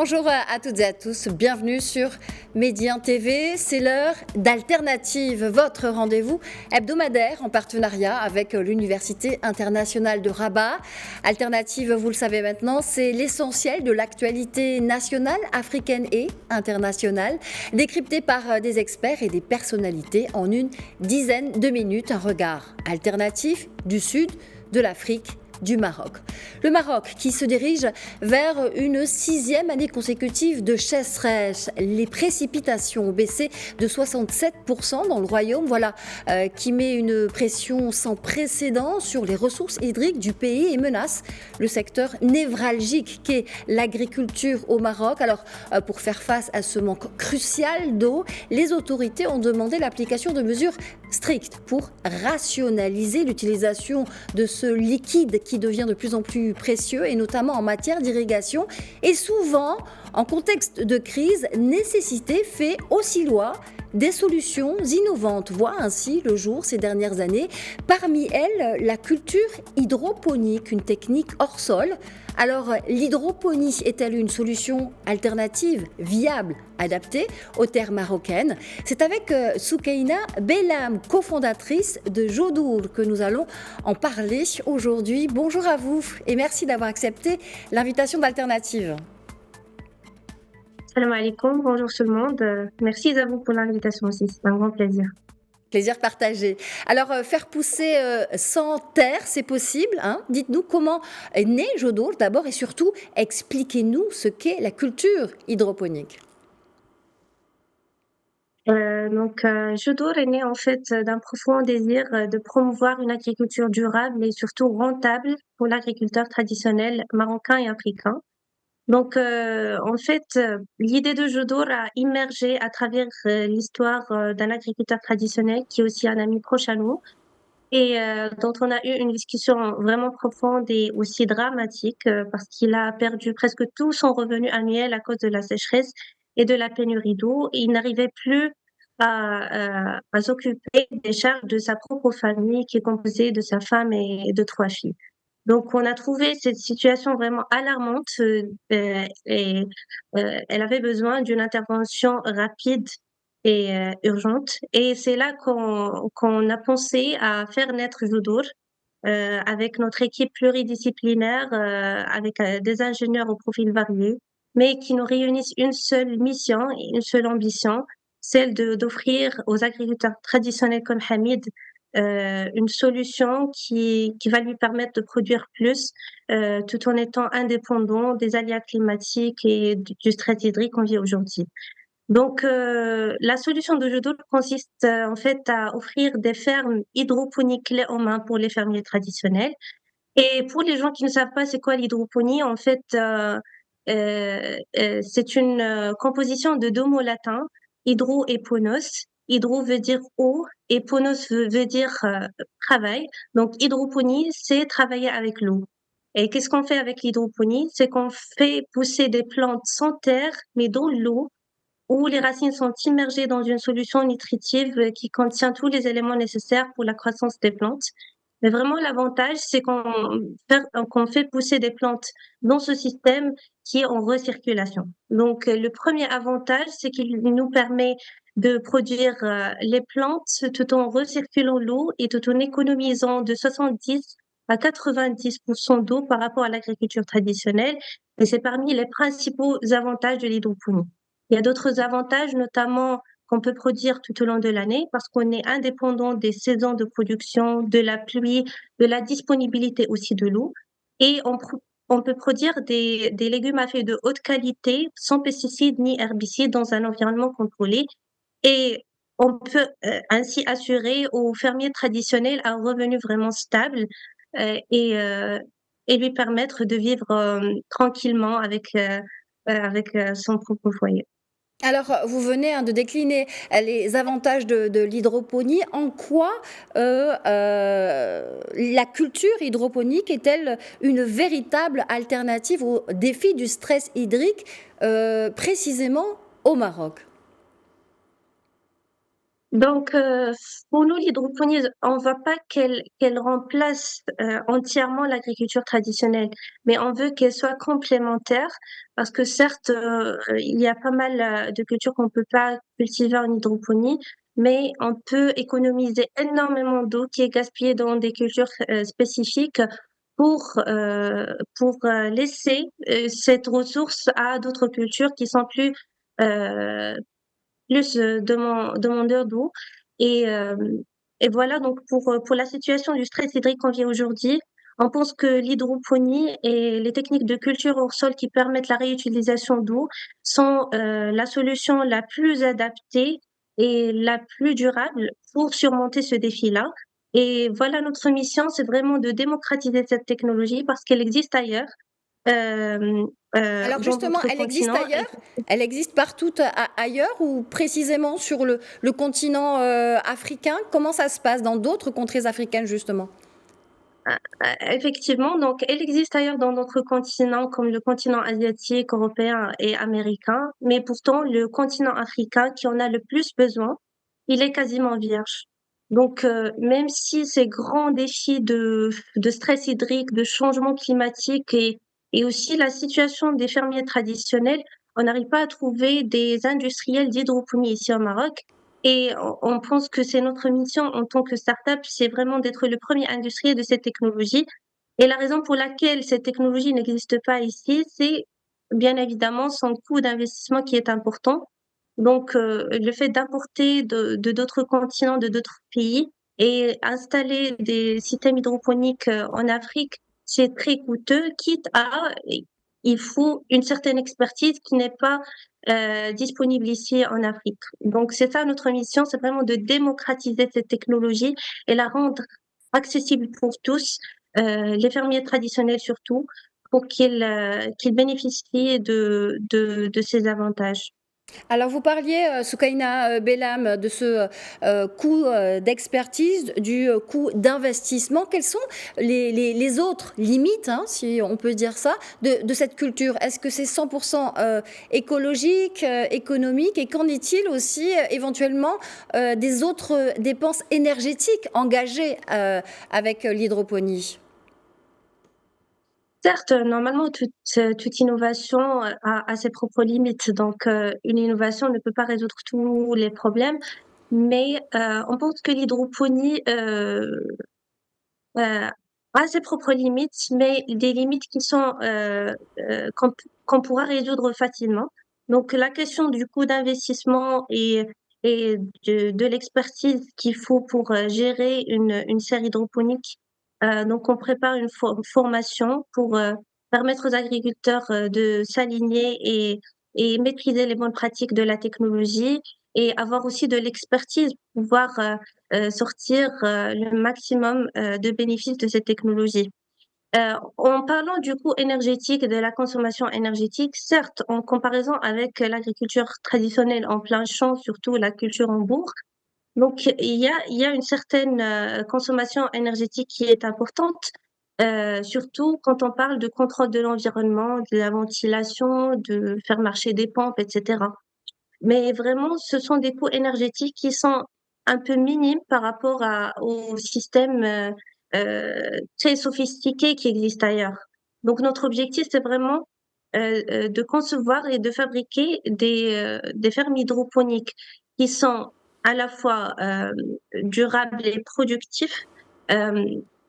Bonjour à toutes et à tous, bienvenue sur Médien TV, c'est l'heure d'Alternative, votre rendez-vous hebdomadaire en partenariat avec l'Université internationale de Rabat. Alternative, vous le savez maintenant, c'est l'essentiel de l'actualité nationale, africaine et internationale, décryptée par des experts et des personnalités en une dizaine de minutes, un regard alternatif du sud de l'Afrique, du Maroc. Le Maroc qui se dirige vers une 6e année consécutive de sécheresse. Les précipitations ont baissé de 67% dans le royaume, voilà qui met une pression sans précédent sur les ressources hydriques du pays et menace le secteur névralgique qu'est l'agriculture au Maroc. Alors pour faire face à ce manque crucial d'eau, les autorités ont demandé l'application de mesures strictes pour rationaliser l'utilisation de ce liquide qui devient de plus en plus précieux et notamment en matière d'irrigation et souvent en contexte de crise, nécessité fait aussi loi. Des solutions innovantes voient ainsi le jour ces dernières années. Parmi elles, la culture hydroponique, une technique hors sol. Alors, l'hydroponie est-elle une solution alternative, viable, adaptée aux terres marocaines? C'est avec Soukaina Bellam, cofondatrice de Jodour, que nous allons en parler aujourd'hui. Bonjour à vous et merci d'avoir accepté l'invitation d'Alternative. Salam alaikum, bonjour tout le monde. Merci à vous pour l'invitation aussi, c'est un grand plaisir. Plaisir partagé. Alors, faire pousser sans terre, c'est possible, hein? Dites-nous comment est né Jodour d'abord et surtout, expliquez-nous ce qu'est la culture hydroponique. Jodour est né en fait d'un profond désir de promouvoir une agriculture durable et surtout rentable pour l'agriculteur traditionnel marocain et africain. L'idée de Jodour a immergé à travers l'histoire d'un agriculteur traditionnel qui est aussi un ami proche à nous et dont on a eu une discussion vraiment profonde et aussi dramatique parce qu'il a perdu presque tout son revenu annuel à cause de la sécheresse et de la pénurie d'eau. Et il n'arrivait plus à s'occuper des charges de sa propre famille qui est composée de sa femme et de 3 filles. Donc, on a trouvé cette situation vraiment alarmante et elle avait besoin d'une intervention rapide et urgente. Et c'est là qu'on a pensé à faire naître Jodour avec notre équipe pluridisciplinaire, avec des ingénieurs au profil varié, mais qui nous réunissent une seule mission et une seule ambition, celle d'offrir aux agriculteurs traditionnels comme Hamid une solution qui va lui permettre de produire plus tout en étant indépendant des aléas climatiques et du stress hydrique qu'on vit aujourd'hui. La solution de Jodour consiste en fait à offrir des fermes hydroponiques clés en main pour les fermiers traditionnels. Et pour les gens qui ne savent pas c'est quoi l'hydroponie, en fait, c'est une composition de 2 mots latins, hydro et ponos. Hydro veut dire eau et ponos veut dire travail. Donc, hydroponie, c'est travailler avec l'eau. Et qu'est-ce qu'on fait avec l'hydroponie? C'est qu'on fait pousser des plantes sans terre, mais dans l'eau, où les racines sont immergées dans une solution nutritive qui contient tous les éléments nécessaires pour la croissance des plantes. Mais vraiment, l'avantage, c'est qu'on fait pousser des plantes dans ce système qui est en recirculation. Donc, le premier avantage, c'est qu'il nous permet de produire les plantes tout en recirculant l'eau et tout en économisant de 70 à 90% d'eau par rapport à l'agriculture traditionnelle. Et c'est parmi les principaux avantages de l'hydroponie. Il y a d'autres avantages, notamment qu'on peut produire tout au long de l'année parce qu'on est indépendant des saisons de production, de la pluie, de la disponibilité aussi de l'eau. Et on peut produire des légumes à feuilles de haute qualité, sans pesticides ni herbicides, dans un environnement contrôlé. Et on peut ainsi assurer aux fermiers traditionnels un revenu vraiment stable euh, et, euh, et lui permettre de vivre tranquillement avec son propre foyer. Alors, vous venez de décliner les avantages de l'hydroponie. En quoi la culture hydroponique est-elle une véritable alternative au défi du stress hydrique, précisément au Maroc? Donc, pour nous, l'hydroponie, on ne veut pas qu'elle remplace entièrement l'agriculture traditionnelle, mais on veut qu'elle soit complémentaire parce que certes, il y a pas mal de cultures qu'on peut pas cultiver en hydroponie, mais on peut économiser énormément d'eau qui est gaspillée dans des cultures spécifiques pour laisser cette ressource à d'autres cultures qui sont euh, plus demandeurs d'eau. Et, euh, et voilà, donc pour la situation du stress hydrique qu'on vit aujourd'hui, on pense que l'hydroponie et les techniques de culture hors sol qui permettent la réutilisation d'eau sont la solution la plus adaptée et la plus durable pour surmonter ce défi-là. Et voilà, notre mission, c'est vraiment de démocratiser cette technologie parce qu'elle existe ailleurs, euh, Alors dans justement, d'autres elle existe continents. ailleurs? Elle existe partout ailleurs ou précisément sur le continent africain? Comment ça se passe dans d'autres contrées africaines justement? Effectivement, donc elle existe ailleurs dans d'autres continents comme le continent asiatique, européen et américain, mais pourtant le continent africain qui en a le plus besoin, il est quasiment vierge. Donc même si ces grands défis de stress hydrique, de changement climatique et aussi la situation des fermiers traditionnels, on n'arrive pas à trouver des industriels d'hydroponie ici au Maroc. Et on pense que c'est notre mission en tant que start-up, c'est vraiment d'être le premier industriel de cette technologie. Et la raison pour laquelle cette technologie n'existe pas ici, c'est bien évidemment son coût d'investissement qui est important. Donc, le fait d'importer de d'autres continents, de d'autres pays et installer des systèmes hydroponiques en Afrique, c'est très coûteux, quitte à, il faut une certaine expertise qui n'est pas disponible ici en Afrique. Donc, c'est ça notre mission, c'est vraiment de démocratiser cette technologie et la rendre accessible pour tous, les fermiers traditionnels surtout, pour qu'ils bénéficient de ces avantages. Alors vous parliez, Soukaina Bellam, de ce coût d'expertise, du coût d'investissement. Quelles sont les autres limites, hein, si on peut dire ça, de cette culture? Est-ce que c'est 100% écologique, économique? Et qu'en est-il aussi éventuellement des autres dépenses énergétiques engagées avec l'hydroponie? Certes, normalement, toute innovation a ses propres limites. Donc, une innovation ne peut pas résoudre tous les problèmes, mais on pense que l'hydroponie a ses propres limites, mais des limites qui sont qu'on pourra résoudre facilement. Donc, la question du coût d'investissement et de l'expertise qu'il faut pour gérer une serre hydroponique. Donc, on prépare une formation pour permettre aux agriculteurs de s'aligner et maîtriser les bonnes pratiques de la technologie et avoir aussi de l'expertise pour pouvoir sortir le maximum de bénéfices de cette technologie. En parlant du coût énergétique et de la consommation énergétique, certes, en comparaison avec l'agriculture traditionnelle en plein champ, surtout la culture en bourg, donc il y a une certaine consommation énergétique qui est importante, surtout quand on parle de contrôle de l'environnement, de la ventilation, de faire marcher des pompes, etc. Mais vraiment, ce sont des coûts énergétiques qui sont un peu minimes par rapport au système très sophistiqué qui existe ailleurs. Donc, notre objectif, c'est vraiment de concevoir et de fabriquer des fermes hydroponiques qui sont à la fois durables et productifs, euh,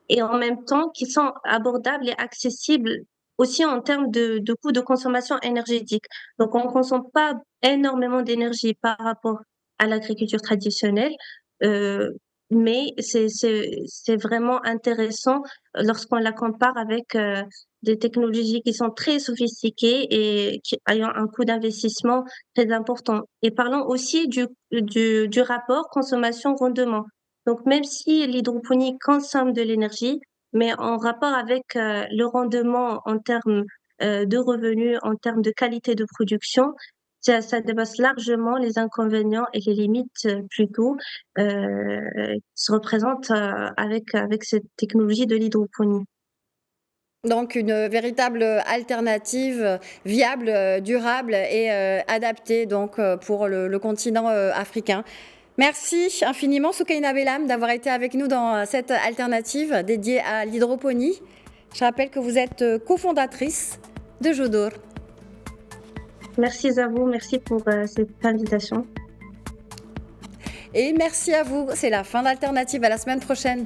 et en même temps qui sont abordables et accessibles aussi en termes de coûts de consommation énergétique. Donc, on ne consomme pas énormément d'énergie par rapport à l'agriculture traditionnelle, euh, mais c'est vraiment intéressant lorsqu'on la compare avec des technologies qui sont très sophistiquées et qui ayant un coût d'investissement très important. Et parlons aussi du rapport consommation-rendement. Donc, même si l'hydroponie consomme de l'énergie, mais en rapport avec le rendement en termes de revenus, en termes de qualité de production, ça dépasse largement les inconvénients et les limites plutôt qui se représentent avec cette technologie de l'hydroponie. Donc une véritable alternative viable, durable et adaptée donc, pour le continent africain. Merci infiniment Soukaina Bellam d'avoir été avec nous dans cette alternative dédiée à l'hydroponie. Je rappelle que vous êtes cofondatrice de Jodour. Merci à vous, merci pour cette invitation. Et merci à vous, c'est la fin d'Alternative, à la semaine prochaine.